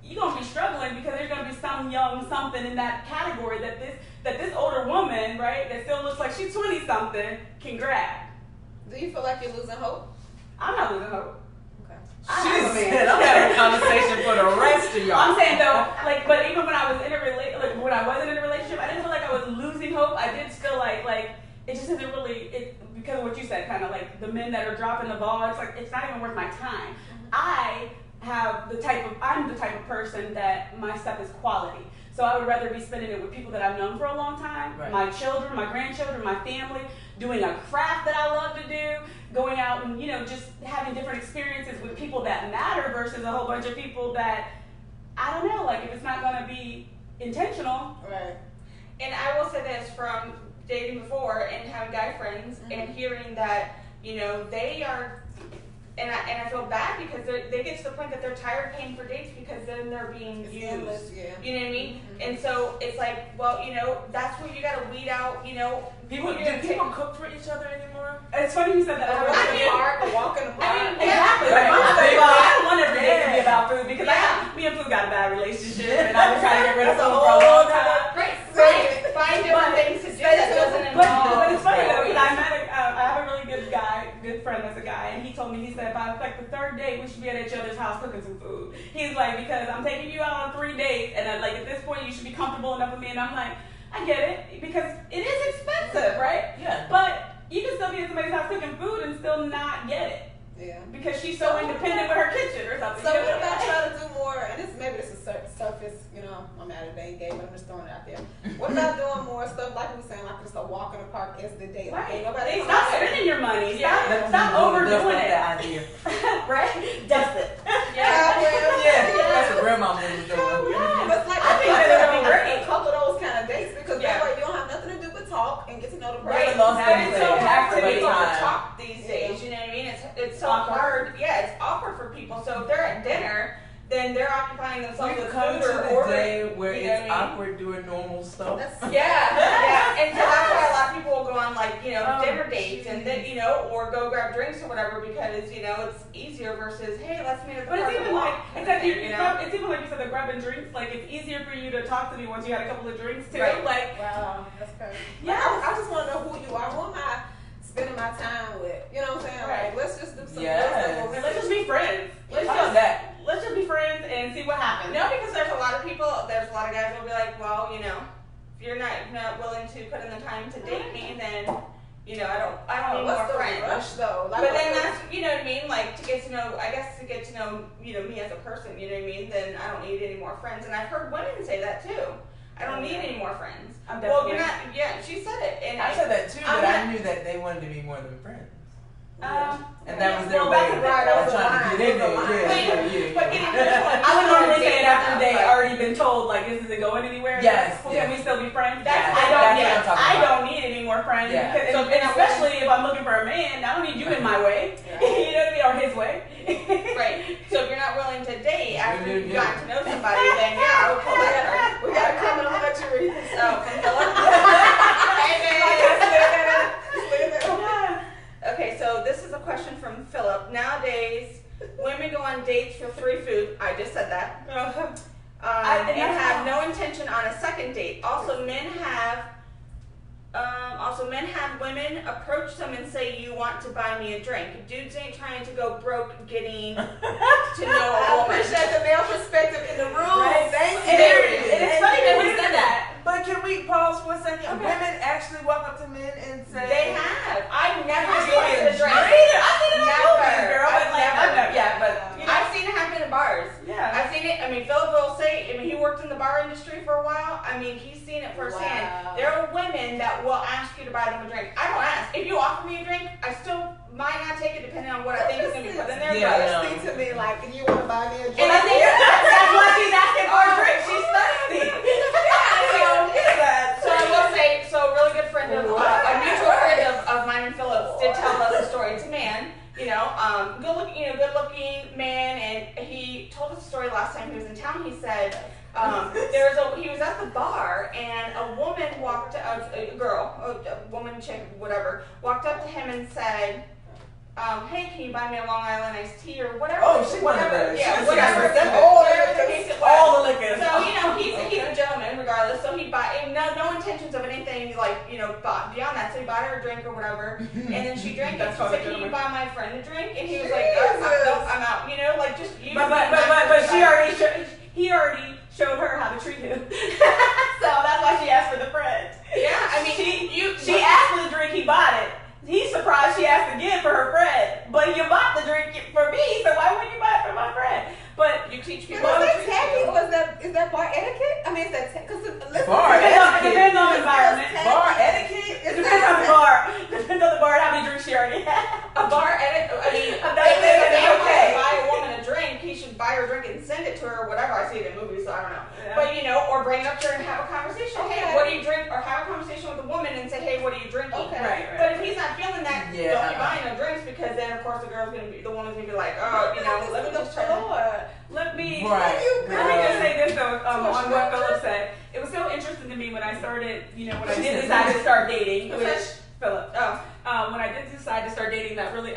you're gonna be struggling because there's gonna be some young something in that category that this older woman, right, that still looks like she's 20 something can grab. Do you feel like you're losing hope? I'm not losing hope. Okay. I have a man. Shit, I'm having a conversation for the rest of y'all. I'm saying though, but even when I was when I wasn't in a relationship, I didn't feel like I was losing hope. I did still like it just isn't really because of what you said, kind of like the men that are dropping the ball. It's like it's not even worth my time. I'm the type of person that my stuff is quality. So I would rather be spending it with people that I've known for a long time, Right. my children, my grandchildren, my family, doing a craft that I love to do, going out and just having different experiences with people that matter versus a whole bunch of people that I don't know. Like if it's not going to be intentional. Right. And I will say this from dating before and having guy friends and hearing that, they are, and I feel bad because they get to the point that they're tired of paying for dates because then they're being It's used. endless, yeah. You know what I mean? And so it's like, well, that's where you got to weed out, People cook for each other anymore? It's funny you said that. Or walk in the park, or walk in the park. Exactly. Right. Well, I don't want every day to be Yeah. about food because me and food got a bad relationship and I've been trying to get rid of That's a food for a whole long time. Right. Right. Find different things to do that doesn't But involve. it's funny though, because groceries. I have a really good friend that's a guy, and he told me, he said, by like the third date, we should be at each other's house cooking some food. He's like, because I'm taking you out on 3 dates, and like at this point, you should be comfortable enough with me. And I'm like, I get it, because it is expensive, right? Yeah. But you can still be at somebody's house cooking food and still not get it. Yeah. Because she's so independent with her kitchen or something. So you know what about I mean? trying to do more? And maybe this is surface. I'm out of date game, but is the date. Like, Right. ain't nobody Stop spending your money. Yeah. Stop overdoing it. That idea. Right? Dust it. Yeah, well, Yeah, that's what grandma was doing. yeah, but like I think that would be great. a couple of those kind of dates because Yeah. that way you don't have nothing to do but talk and get to know the person. Right. Lost But it's so themselves. hard for Every people to time. talk these days. You know what I mean? It's so Awkward. hard. Yeah, it's awkward for people. So if they're at dinner, then they're occupying themselves We've with come food to or the ordering. day where you know it's what I mean? awkward doing normal stuff. That's Yeah. And so that's why a lot of people will go on like, Oh, dinner dates and then, or go grab drinks or whatever because, it's easier versus, hey, let's meet at the But it's park and even like walk it's kind of like thing, it's even like you said, the grabbing drinks. Like it's easier for you to talk to me once you had a couple of drinks too. Right. Like wow, that's crazy. Yeah. I just want to know who you are. Who am I spending my time with? You know what I'm saying? Right. Like, let's just do some Yes. let's just be friends. Let's just be friends and see what happens. No, because there's a lot of guys who'll be like, well, if you're not willing to put in the time to date me, then, I don't need What's more the friends. rush though? Like, But then that's, you know what I mean? Like, to get to know, me as a person, you know what I mean? Then I don't need any more friends. And I've heard women say that too. I don't need any more friends. I'm Well, definitely. you're not, yeah, she said it. And I said that too, I'm but I not- knew that they wanted to be more than friends. And that was their well, way that's of a right, that was trying to get in there. But getting to this one, I would normally say dating it after they them, already been told like this isn't going anywhere. Yes, Like, yes. Can we still be friends? That's- I that's don't. what I'm talking I about. don't need any more friends. Yeah. Because, So and if you're not especially if I'm looking for a man, I don't need you in my way. You know what I mean, or his way. Right. So if you're not willing to date after Yeah. you've gotten to know somebody, then yeah, we'll pull that. we got a criminal luxury. So, okay, so this is a question from Philip. Nowadays, women go on dates for free food. I just said that. And have no intention on a second date. Also, men have women approach them and say, "You want to buy me a drink?" Dudes ain't trying to go broke getting to know a I woman. appreciate the male perspective in the room. Right. Thank And you. it's funny that we said that. But can we pause for a second? Okay. Women actually walk up to men and say, They have. I've never "Give seen me it a a drink. I think it Never. was girl, but like I've never. yeah, but you know, I've seen it happen in bars. yeah. I've seen it. I mean, Philip will say. I mean, he worked in the bar industry for a while. I mean, he's seen it firsthand. Wow. There are women that will ask you to buy them a drink. I don't ask. If you offer me a drink, I still might not take it depending on what I think is going to be put in there. Yeah, but- no. Speak to me like you want to buy me a drink. And I think That's why she's asking for a drink. She's thirsty. So I will say, so a really good friend of, a mutual friend of mine and Phillips did tell us a story. It's a man, good looking man, and he told us a story last time he was in town. He said, he was at the bar and a woman woman, chick, whatever, walked up to him and said, hey, can you buy me a Long Island iced tea or whatever? Oh, she wanted whatever. that. Yeah, She whatever. was specific. Whatever the case it was. All the liquor. So, he's a gentleman regardless. So he bought, no intentions of anything bought beyond that. So he bought her a drink or whatever. And then she drank it. That's She called said, a can you gentleman. buy my friend a drink? And he was like, nope, I'm out. Just use But he already showed her how to treat him. So that's why she asked for the friend. Yeah, I mean, she asked for the drink, he bought it. He's surprised she asked again for her friend. But you bought the drink for me, so why wouldn't you buy it for my friend? But you teach Is people how to that treat tacky people. or is that bar etiquette? I mean, is that because Bar it depends on the environment. bar etiquette? It depends on the bar. Depends on the bar and how many drinks she already had. A bar edit. I mean, I'm if not saying a it's man wants okay. to buy a woman a drink, he should buy her a drink and send it to her or whatever. I see it in movies, so I don't know. Yeah. But or bring it up to her and have a conversation. Okay. Hey, what do you drink? Or have a conversation with a woman and say, hey, what are you drinking? Okay. Right. But if he's not feeling that, Yeah, don't be buying no drinks because then of course the woman's gonna be like, oh, let me just try to. Let me Right. let me just say this though, on what Philip said. It was so interesting to me when I started, when I did decide to start dating, Who which said? Philip. Oh, When I did decide to start dating, that really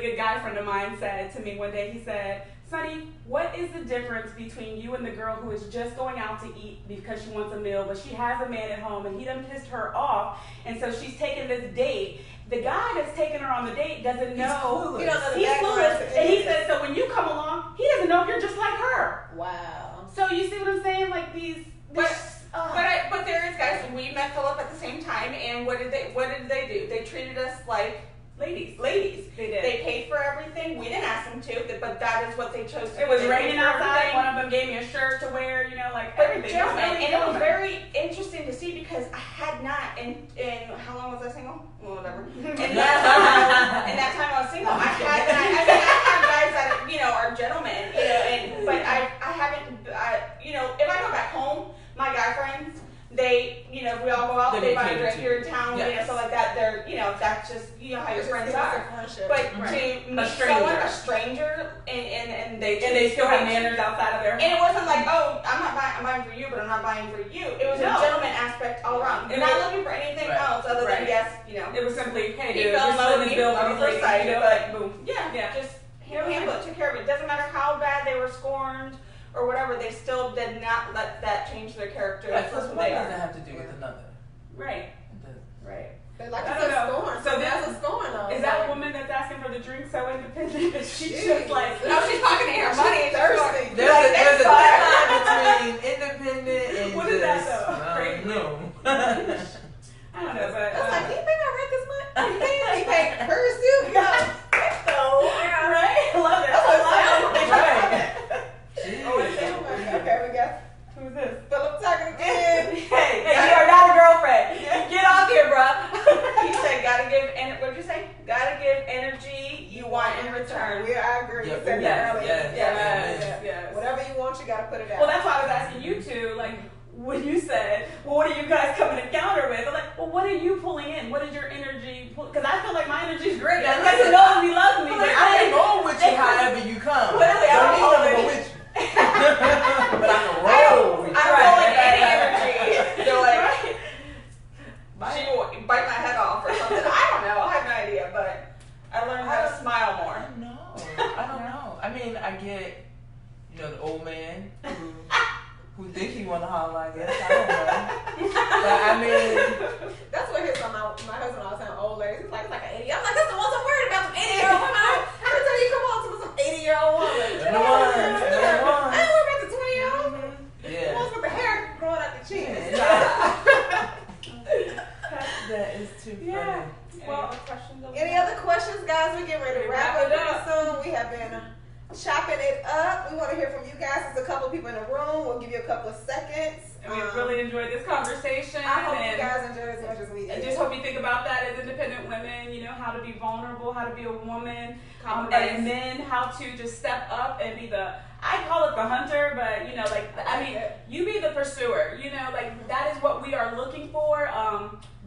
good guy friend of mine said to me one day, he said, Sonny, what is the difference between you and the girl who is just going out to eat because she wants a meal, but she has a man at home and he done pissed her off, and so she's taking this date. The guy that's taking her on the date doesn't know. He don't know the He's background clueless. to And he anything. said, so when you come along, he doesn't know if you're just like her. Wow. So you see what I'm saying? Like these but there is guys. We met Philip at the same time, and what did they do? They treated us like Ladies. They did. They paid for everything. We didn't ask them to, but that is what they chose to do. It was They raining paid for outside. everything. One of them gave me a shirt to wear, you know, like But everything. gentlemen, It was and it was gentlemen. very interesting to see because I had not, in how long was I single? Well, whatever. In that time I was single, I had guys that, you know, are gentlemen, you know, but I haven't, you know, if I go back home, my guy friends, they, you know, we all go out, they buy a drink here in town, you know, stuff like that. They're, you know, that's just, you know, how your friends are. But Right. to meet someone, a stranger, and they still have manners outside of their and it wasn't like, oh, I'm buying for you, but I'm not buying for you. It was a gentleman aspect all around. Not looking for anything else other than, yes, you know. It was simply, hey, He dude, fell in love with me bill on the first sight, but boom. yeah, just handle it, took care of it. Doesn't matter how bad they were scorned or whatever, they still did not let that change their character. Right, That's first who one they doesn't are. have to do with another. Right. It doesn't. Right. But like I you don't said, know. scorn. So That's a scorn though. Is that woman that's asking for the drink so independent that she's Jeez. just like, No, she's pocketing her money. She's thirsty. There's a line between independent and What is that, just, though? Crazy. no. I don't know, but I was like, do you think I read this much? Oh, you can. He paid hers too. No. right? I love it. Okay, we got Who's this? Philip talking again. Hey, you are not a girlfriend. Get off here, bruh. He said, what'd you say? Gotta give energy you want in return. I agree. Yeah, You said yes, that earlier. yes. Whatever you want, you gotta put it out. Well, that's why I was asking you two, like, when you said, well, what are you guys coming to counter with? I'm like, well, what are you pulling in? What is your energy? Because I feel like my energy is great. Yeah, You guys know me, love me. But I can go with you however you come. Clearly, I don't Don't hold need to it. go with you. But I can roll with you. I'm pulling any energy. They're like, Bye. she will bite my head off or something. I don't know. I have no idea, but I learned how to smile more. I don't know. I mean, I get, you know, the old man who think he want to holler, I guess. I don't know. But I mean, That's what his my husband always saying, old ladies. He's like, it's like an 80. I'm like, that's the ones I'm worried about, some 80-year-old women. Every time you come on to some 80-year-old woman. the ones. I don't worry about the 20-year-old. The Yeah. ones with the hair growing out the chin. That is too funny. Yeah. Well, questions? Any other questions, guys? We're getting ready to wrap it up soon. We have been chopping it up. We want to hear from you guys. There's a couple of people in the room. We'll give you a couple of seconds. And we really enjoyed this conversation. I hope you and guys enjoyed it as much as we I did. just hope you think about that as independent women, you know, how to be vulnerable, how to be a woman, Compromise. and then how to just step up and be I call it the hunter, but, you know, like, I mean, you be the pursuer, you know, like, that is what we are looking for.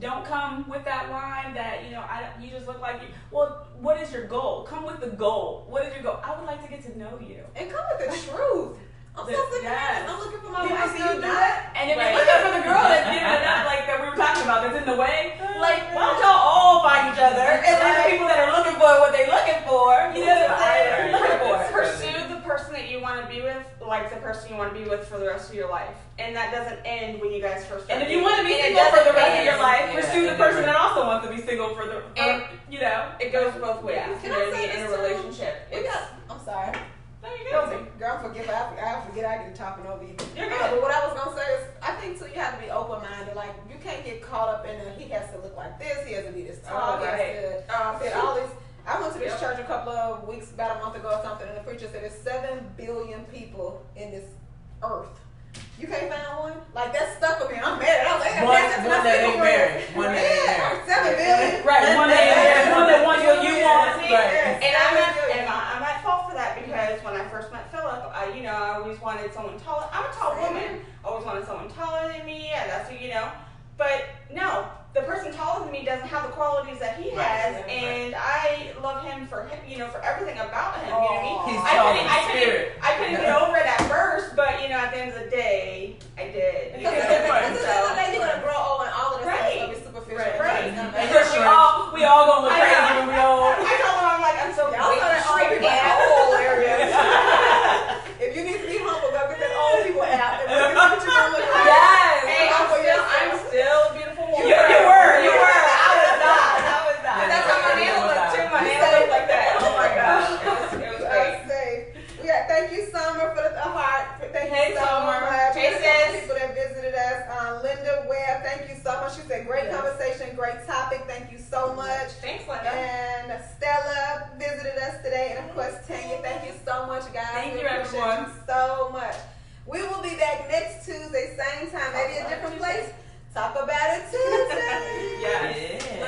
Don't come with that line that, you know, you just look like you. Well, what is your goal? Come with the goal. What is your goal? I would like to get to know you. And come with the truth. I'm so sick of that. I'm looking for my People wife. see you do that, and if you're looking for the girl that's giving it up, like that we were talking about, that's in the way, like, why don't y'all all find each other and leave the people that are looking for what they're looking for, you know what I'm saying? Looking for it. Pursue the person that you want to be with, like the person you want to be with for the rest of your life, and that doesn't end when you guys first start. And if you want to be dating. single for the rest of And your life, Yeah, pursue the and person then- that also wants to be single for you know. it goes both ways. Yeah. You know what I mean? In a relationship, I'm sorry. no, you're good. Girl, forgive. I forget I get talking over you. You're good. But what I was gonna say is, I think too, you have to be open-minded. Like, you can't get caught up in the he has to look like this, he has to be this tall, he has to fit all these. I went to this church a couple of weeks, about a month ago or something, and the preacher said there's 7 billion people in this earth. You can't find one? Like, that stuck with me. I'm married. I was like, One that ain't married. One that ain't married. 7 billion. Right, one that wants you want. Right. And I'm at fault for that because when I first met Philip, I always wanted someone taller. I'm a tall woman. I always wanted someone taller than me, and that's But no, the person taller than me doesn't have the qualities that he has, and I love him for everything about him. You know what I mean? He's tall in spirit. I couldn't get over it at first, but at the end of the day, I did. Because at the end of the day, you're gonna grow old, and all of this Right. stuff is superficial. Right. It's gonna And make- we all gonna look I crazy know. when we all. I told him, I'm like, I'm so Y'all know that old straight people and have old areas. If you need to be humble, go get that old people out. And look at what you're gonna look like. Yes. Hey, I'm still a beautiful woman. You were. I was not. That's how my Yeah, nana looked too. My You nana said- looked like that. Oh my gosh. It was great. Thank you, Summer, for the heart. Thank Hey, you so Summer. much. Hey, We had a couple sis. people that visited us. Linda Webb, thank you so much. She said, great Yes. conversation, great topic. Thank you so much. Thanks, Linda. And so much. We will be back next Tuesday, same time, maybe a different place. Talk about it Tuesday. Yes.